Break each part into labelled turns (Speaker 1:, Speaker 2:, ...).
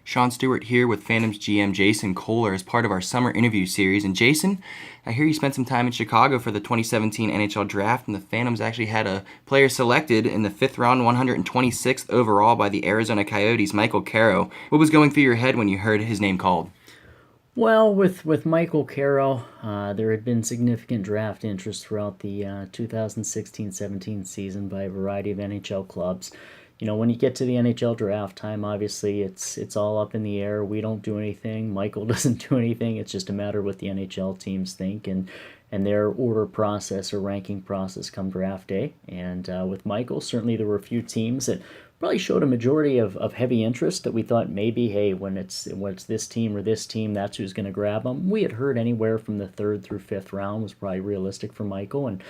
Speaker 1: Sean Stewart here with Phantoms GM Jason Koehler as part of our summer interview series. And Jason, I hear you spent some time in Chicago for the 2017 NHL Draft, and the Phantoms actually had a player selected in the 5th round, 126th overall by the Arizona Coyotes, Michael Carroll. What was going through your head when you heard his name called?
Speaker 2: Well, with Michael Carroll, there had been significant draft interest throughout the 2016-17 season by a variety of NHL clubs. You know, when you get to the NHL draft time, obviously it's all up in the air. We don't do anything. Michael doesn't do anything. It's just a matter of what the NHL teams think and their order process or ranking process come draft day. And with Michael, certainly there were a few teams that probably showed a majority of heavy interest that we thought maybe, hey, when it's this team or this team, that's who's going to grab them. We had heard anywhere from the 3rd through 5th round was probably realistic for Michael, and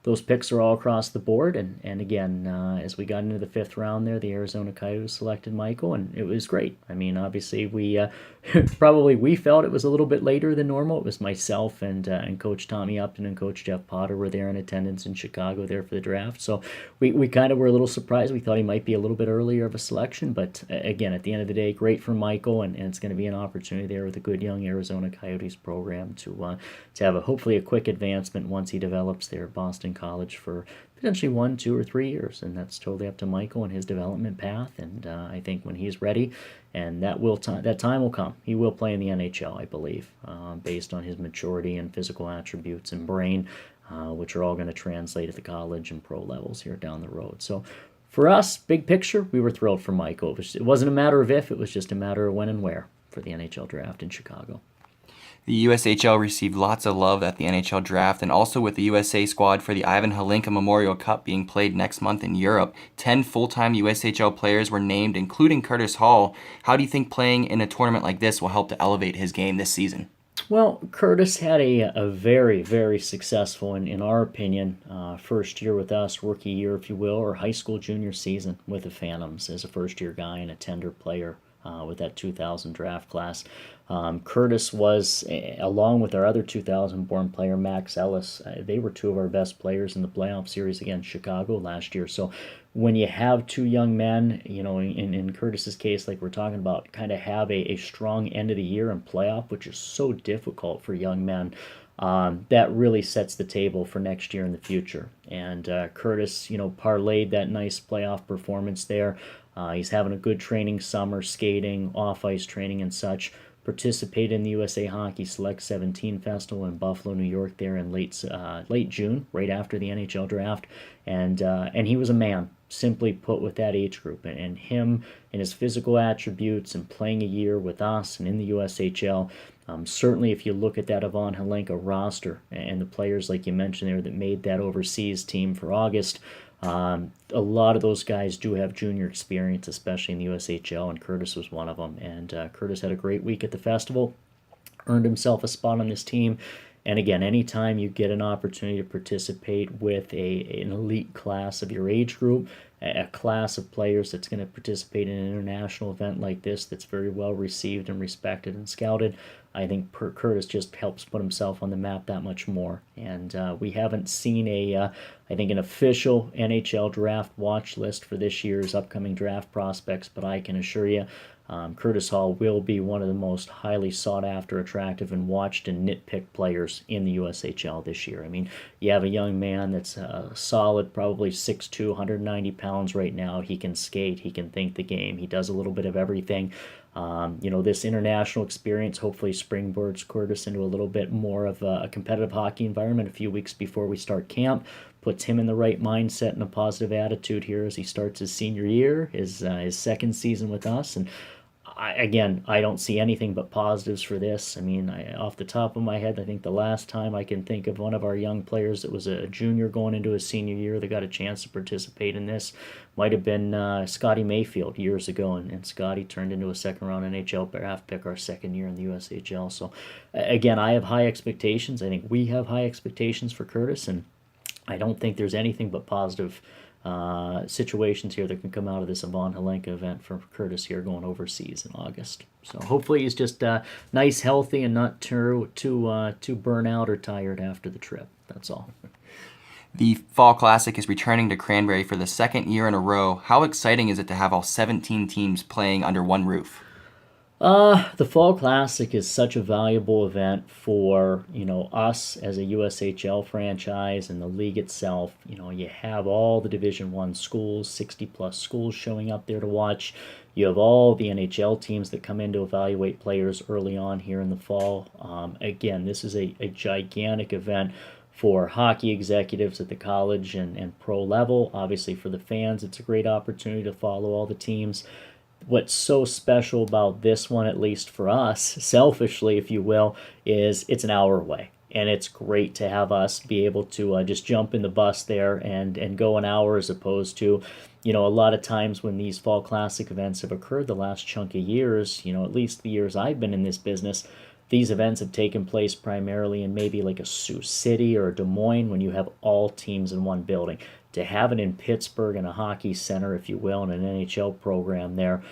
Speaker 2: those picks are all across the board. And again, as we got into the 5th round there, the Arizona Coyotes selected Michael, and it was great. I mean, obviously, we probably we felt it was a little bit later than normal. It was myself and Coach Tommy Upton and Coach Jeff Potter were there in attendance in Chicago there for the draft. So we kind of were a little surprised. We thought he might be a little bit earlier of a selection, but again, at the end of the day, great for Michael, and it's going to be an opportunity there with a good young Arizona Coyotes program to have hopefully a quick advancement once he develops there at Boston College for potentially 1, 2, or 3 years, and that's totally up to Michael and his development path. And I think when he's ready, and that time will come, he will play in the NHL, I believe, based on his maturity and physical attributes and brain, which are all going to translate at the college and pro levels here down the road. So for us, big picture, we were thrilled for Michael. It wasn't a matter of if, it was just a matter of when and where for the NHL draft in Chicago.
Speaker 1: The USHL received lots of love at the NHL Draft, and also with the USA squad for the Ivan Halinka Memorial Cup being played next month in Europe. 10 full-time USHL players were named, including Kurtis Hall. How do you think playing in a tournament like this will help to elevate his game this season?
Speaker 2: Well, Kurtis had a very, very successful, in our opinion, first year with us, rookie year, if you will, or high school junior season with the Phantoms as a first-year guy and a tender player with that 2000 draft class. Kurtis was, along with our other 2000 born player, Max Ellis, they were two of our best players in the playoff series against Chicago last year. So when you have two young men, you know, in Kurtis's case, like we're talking about, kind of have a strong end of the year and playoff, which is so difficult for young men, that really sets the table for next year in the future. And Kurtis, you know, parlayed that nice playoff performance there. He's having a good training summer, skating, off-ice training and such. Participated in the USA Hockey Select 17 Festival in Buffalo, New York there in late June, right after the NHL draft. And he was a man, simply put, with that age group. And him and his physical attributes and playing a year with us and in the USHL, certainly if you look at that Ivan Halenka roster and the players like you mentioned there that made that overseas team for August, a lot of those guys do have junior experience, especially in the USHL, and Kurtis was one of them. And Kurtis had a great week at the festival, earned himself a spot on this team. And again, anytime you get an opportunity to participate with an elite class of your age group, a class of players that's going to participate in an international event like this that's very well received and respected and scouted, I think Kurtis just helps put himself on the map that much more. And we haven't seen I think, an official NHL draft watch list for this year's upcoming draft prospects, but I can assure you Kurtis Hall will be one of the most highly sought after, attractive, and watched and nitpicked players in the USHL this year. I mean, you have a young man that's solid, probably 6'2", 190 pounds right now. He can skate, he can think the game, he does a little bit of everything. You know, this international experience hopefully springboards Kurtis into a little bit more of a competitive hockey environment a few weeks before we start camp, puts him in the right mindset and a positive attitude here as he starts his senior year, his second season with us. And I don't see anything but positives for this. I mean, off the top of my head, I think the last time I can think of one of our young players that was a junior going into his senior year that got a chance to participate in this might have been Scotty Mayfield years ago, and Scotty turned into a second-round NHL draft pick our second year in the USHL. So, again, I have high expectations. I think we have high expectations for Kurtis, and I don't think there's anything but positive situations here that can come out of this Ivan Halenka event for Kurtis here going overseas in August. So hopefully he's just nice, healthy, and not too burnt out or tired after the trip. That's all.
Speaker 1: The Fall Classic is returning to Cranberry for the second year in a row. How exciting is it to have all 17 teams playing under one roof?
Speaker 2: The Fall Classic is such a valuable event for, us as a USHL franchise and the league itself. You have all the Division One schools, 60 plus schools showing up there to watch. You have all the NHL teams that come in to evaluate players early on here in the fall. Again, this is a gigantic event for hockey executives at the college and pro level. Obviously, for the fans, it's a great opportunity to follow all the teams. What's so special about this one, at least for us, selfishly, if you will, is it's an hour away. And it's great to have us be able to just jump in the bus there and go an hour, as opposed to, a lot of times when these Fall Classic events have occurred the last chunk of years, at least the years I've been in this business, these events have taken place primarily in maybe like a Sioux City or a Des Moines, when you have all teams in one building. To have it in Pittsburgh in a hockey center, if you will, and an NHL program there,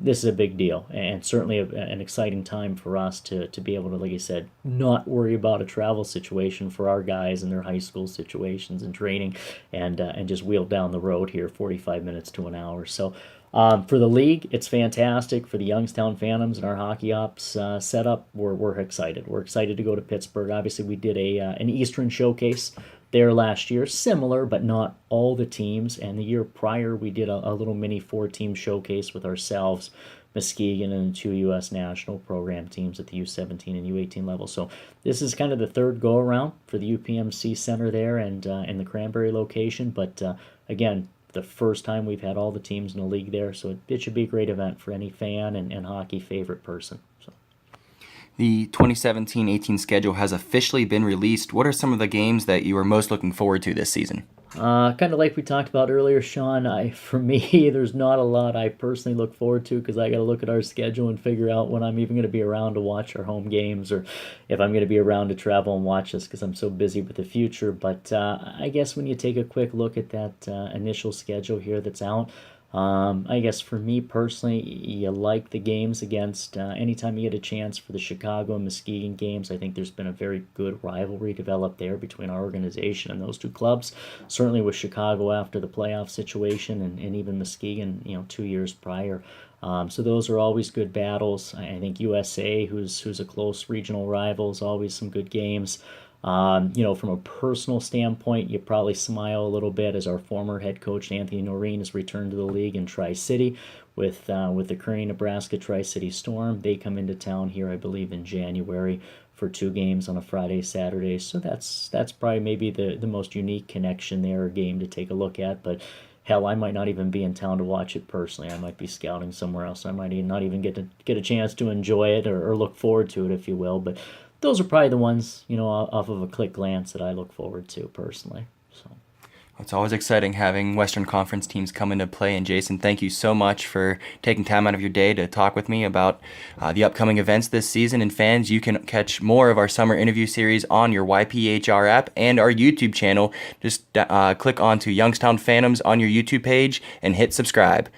Speaker 2: this is a big deal, and certainly an exciting time for us to be able to, like I said, not worry about a travel situation for our guys and their high school situations and training, and just wheel down the road here 45 minutes to an hour. So for the league, it's fantastic. For the Youngstown Phantoms and our hockey ops setup, we're excited. We're excited to go to Pittsburgh. Obviously, we did an Eastern showcase there last year, similar, but not all the teams. And the year prior, we did a little mini 4-team showcase with ourselves, Muskegon, and the 2 U.S. national program teams at the U17 and U18 level. So this is kind of the third go-around for the UPMC Center there and in the Cranberry location. But again, the first time we've had all the teams in the league there, so it should be a great event for any fan and hockey favorite person. So.
Speaker 1: The 2017-18 schedule has officially been released. What are some of the games that you are most looking forward to this season?
Speaker 2: Kind of like we talked about earlier, Sean, for me, there's not a lot I personally look forward to, because I got to look at our schedule and figure out when I'm even going to be around to watch our home games, or if I'm going to be around to travel and watch this, because I'm so busy with the future. But I guess when you take a quick look at that initial schedule here that's out, I guess for me personally, you like the games against, anytime you get a chance for the Chicago and Muskegon games. I think there's been a very good rivalry developed there between our organization and those two clubs. Certainly with Chicago after the playoff situation, and even Muskegon, 2 years prior. So those are always good battles. I think USA, who's a close regional rival, is always some good games. From a personal standpoint, you probably smile a little bit as our former head coach Anthony Noreen has returned to the league in Tri-City with the Kearney, Nebraska Tri-City Storm. They come into town here, I believe, in January for 2 games on a Friday, Saturday. So that's probably maybe the most unique connection there, or game to take a look at. But hell, I might not even be in town to watch it personally. I might be scouting somewhere else. I might not even get a chance to enjoy it or look forward to it, if you will. But those are probably the ones, off of a quick glance, that I look forward to personally. So.
Speaker 1: It's always exciting having Western Conference teams come into play. And Jason, thank you so much for taking time out of your day to talk with me about the upcoming events this season. And fans, you can catch more of our summer interview series on your YPHR app and our YouTube channel. Just click onto Youngstown Phantoms on your YouTube page and hit subscribe.